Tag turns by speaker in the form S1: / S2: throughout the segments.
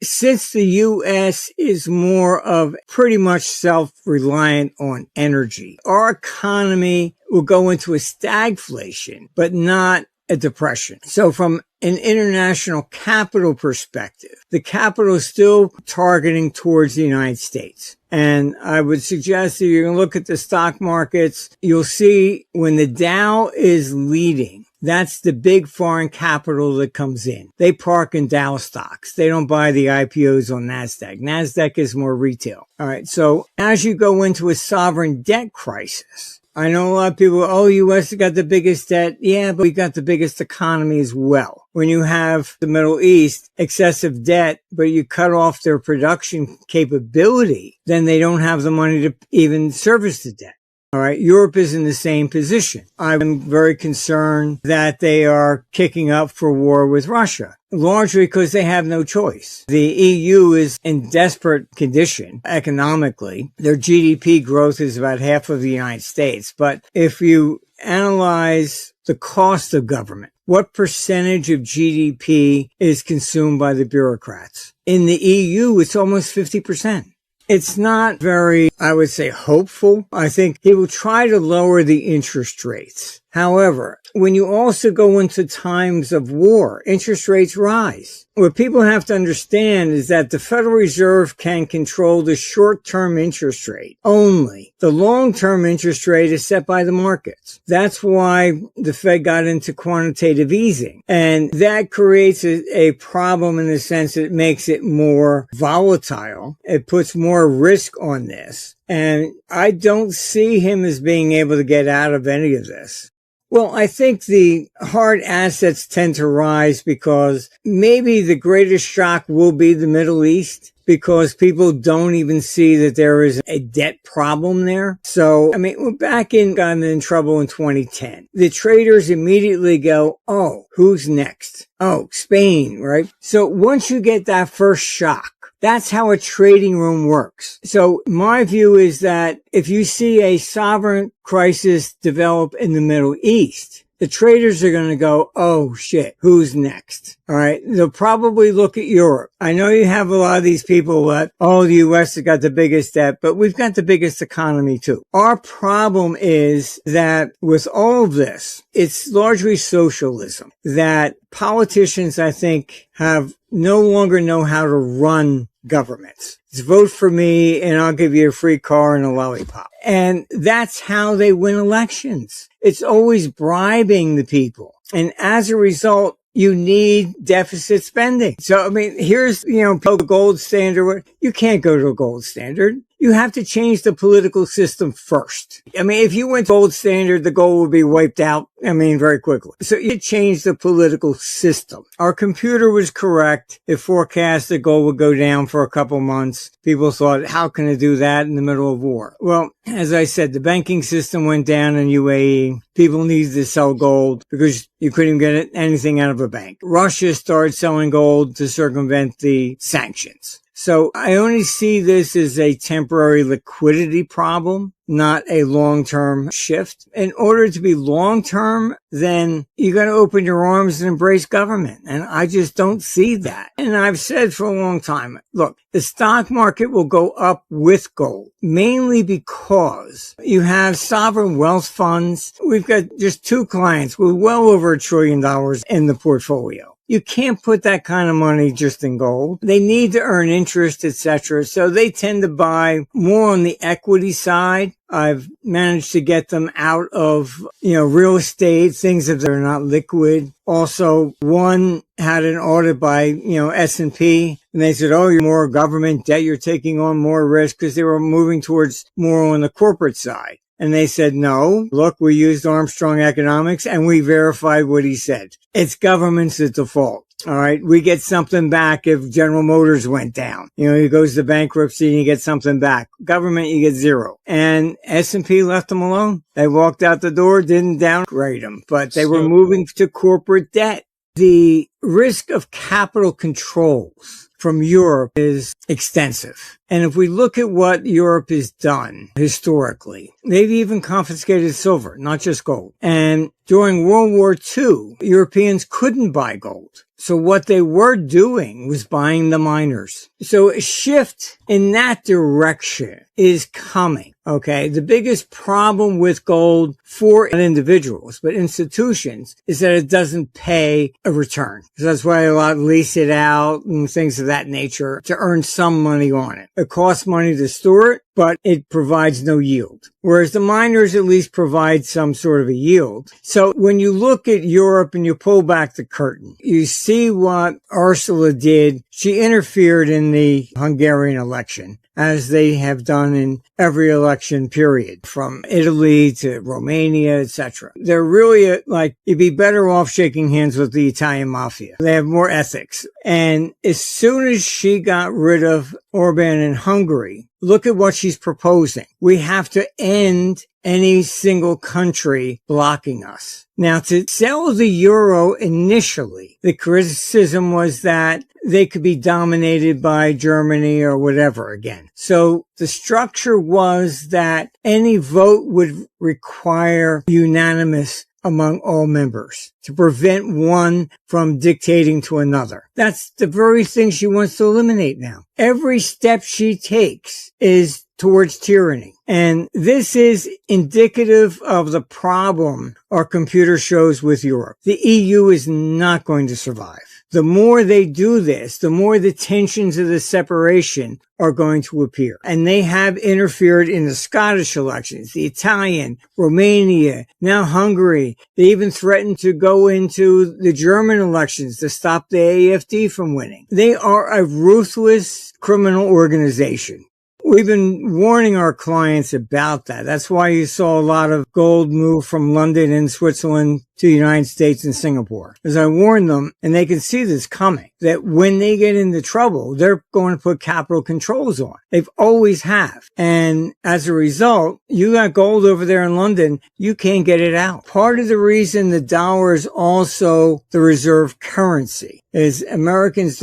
S1: since the U.S. is more of pretty much self-reliant on energy, our economy will go into a stagflation, but not a depression. So from an international capital perspective, the capital is still targeting towards the United States. And I would suggest that you can look at the stock markets. You'll see when the Dow is leading, that's the big foreign capital that comes in. They park in Dow stocks. They don't buy the IPOs on NASDAQ. NASDAQ is more retail. All right. So as you go into a sovereign debt crisis, I know a lot of people, U.S. has got the biggest debt. Yeah, but we got the biggest economy as well. When you have the Middle East, excessive debt, but you cut off their production capability, then they don't have the money to even service the debt. All right. Europe is in the same position. I'm very concerned that they are kicking up for war with Russia, largely because they have no choice. The EU is in desperate condition economically. Their GDP growth is about half of the United States. But if you analyze the cost of government, what percentage of GDP is consumed by the bureaucrats? In the EU, it's almost 50%. It's not very, I would say, hopeful. I think he will try to lower the interest rates. However, when you also go into times of war, interest rates rise. What people have to understand is that the Federal Reserve can control the short-term interest rate only. The long-term interest rate is set by the markets. That's why the Fed got into quantitative easing. And that creates a problem in the sense that it makes it more volatile. It puts more risk on this. And I don't see him as being able to get out of any of this. Well, I think the hard assets tend to rise because maybe the greatest shock will be the Middle East, because people don't even see that there is a debt problem there. So, I mean, we're gotten in trouble in 2010. The traders immediately go, oh, who's next? Oh, Spain, right? So once you get that first shock, that's how a trading room works. So my view is that if you see a sovereign crisis develop in the Middle East, the traders are going to go, oh shit, who's next? All right. They'll probably look at Europe. I know you have a lot of these people that, the U.S. has got the biggest debt, but we've got the biggest economy too. Our problem is that with all of this, it's largely socialism, that politicians, I think, no longer know how to run governments. It's vote for me and I'll give you a free car and a lollipop. And that's how they win elections. It's always bribing the people. And as a result, you need deficit spending. So, I mean, here's, the gold standard. You can't go to a gold standard. You have to change the political system first. I mean, if you went gold standard, the gold would be wiped out, very quickly. So you change the political system. Our computer was correct. It forecast the gold would go down for a couple months. People thought, how can it do that in the middle of war? Well, as I said, the banking system went down in UAE. People needed to sell gold because you couldn't get anything out of a bank. Russia started selling gold to circumvent the sanctions. So I only see this as a temporary liquidity problem, not a long-term shift. In order to be long-term, then you got to open your arms and embrace government. And I just don't see that. And I've said for a long time, look, the stock market will go up with gold, mainly because you have sovereign wealth funds. We've got just 2 clients with well over $1 trillion in the portfolio. You can't put that kind of money just in gold. They need to earn interest, etc. So they tend to buy more on the equity side. I've managed to get them out of, real estate, things that are not liquid. Also, one had an audit by, S&P, and they said, oh, you're more government debt, you're taking on more risk, because they were moving towards more on the corporate side. And they said, no, look, we used Armstrong economics and we verified what he said. It's governments at default. All right. We get something back if General Motors went down. He goes to bankruptcy and you get something back. Government, you get zero. And S&P left them alone. They walked out the door, didn't downgrade them, but they were moving to corporate debt. The risk of capital controls from Europe is extensive. And if we look at what Europe has done historically, they've even confiscated silver, not just gold. And during World War II, Europeans couldn't buy gold. So what they were doing was buying the miners. So a shift in that direction is coming. Okay. The biggest problem with gold for individuals, but institutions, is that it doesn't pay a return. So that's why a lot lease it out and things of that nature to earn some money on it. It costs money to store it, but it provides no yield. Whereas the miners at least provide some sort of a yield. So when you look at Europe and you pull back the curtain, you see what Ursula did. She interfered in the Hungarian election, as they have done in every election period, from Italy to Romania, etc. They're really like, you'd be better off shaking hands with the Italian mafia. They have more ethics. And as soon as she got rid of Orban in Hungary, look at what she's proposing. We have to end any single country blocking us. Now, to sell the euro initially, the criticism was that they could be dominated by Germany or whatever again. So the structure was that any vote would require unanimous among all members to prevent one from dictating to another. That's the very thing she wants to eliminate now. Every step she takes is towards tyranny. And this is indicative of the problem our computer shows with Europe. The EU is not going to survive. The more they do this, the more the tensions of the separation are going to appear. And they have interfered in the Scottish elections, the Italian, Romania, now Hungary. They even threatened to go into the German elections to stop the AfD from winning. They are a ruthless criminal organization. We've been warning our clients about that. That's why you saw a lot of gold move from London and Switzerland to the United States and Singapore. As I warned them, and they can see this coming, that when they get into trouble, they're going to put capital controls on. They've always have. And as a result, you got gold over there in London, you can't get it out. Part of the reason the dollar is also the reserve currency is Americans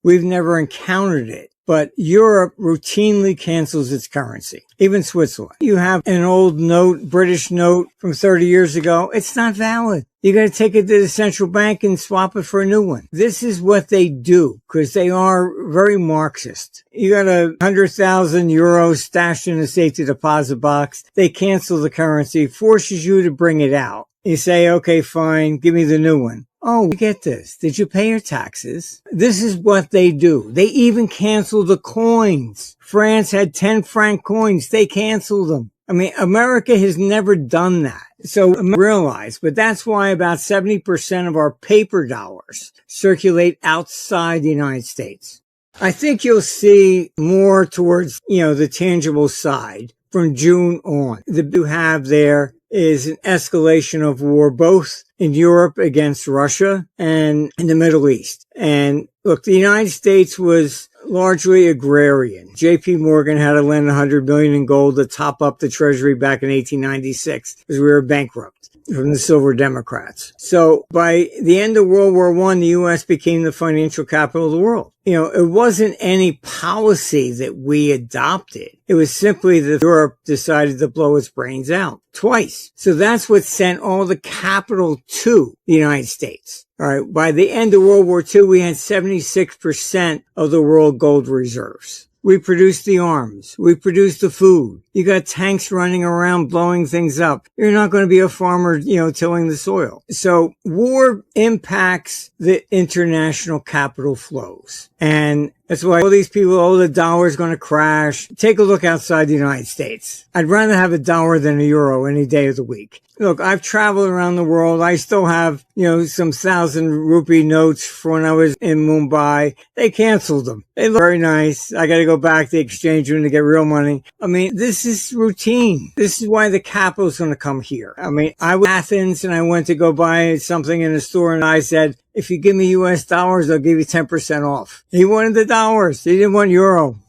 S1: we've never encountered it. But Europe routinely cancels its currency, even Switzerland. You have an old note, British note from 30 years ago. It's not valid. You got to take it to the central bank and swap it for a new one. This is what they do because they are very Marxist. You got 100,000 euros stashed in a safety deposit box. They cancel the currency, forces you to bring it out. You say, okay, fine, give me the new one. Oh, we get this. Did you pay your taxes? This is what they do. They even cancel the coins. France had 10 franc coins. They canceled them. I mean, America has never done that. So realize, but that's why about 70% of our paper dollars circulate outside the United States. I think you'll see more towards, the tangible side from June on. The you have there is an escalation of war, both in Europe against Russia and in the Middle East. And look, the United States was largely agrarian. J.P. Morgan had to lend $100 billion in gold to top up the Treasury back in 1896 because we were bankrupt from the Silver Democrats. So by the end of World War I, the U.S. became the financial capital of the world. It wasn't any policy that we adopted. It was simply that Europe decided to blow its brains out twice. So that's what sent all the capital to the United States. All right. By the end of World War II, we had 76% of the world gold reserves. We produced the arms. We produced the food. You got tanks running around blowing things up. You're not going to be a farmer, tilling the soil. So war impacts the international capital flows. And that's why all these people, the dollar is going to crash. Take a look outside the United States. I'd rather have a dollar than a euro any day of the week. Look, I've traveled around the world. I still have, some 1,000 rupee notes from when I was in Mumbai. They canceled them. They look very nice. I got to go back to the exchange room to get real money. I mean, this is routine. This is why the capital is going to come here. I mean, I was in Athens and I went to go buy something in a store and I said, if you give me US dollars, I'll give you 10% off. He wanted the dollars. He didn't want euro.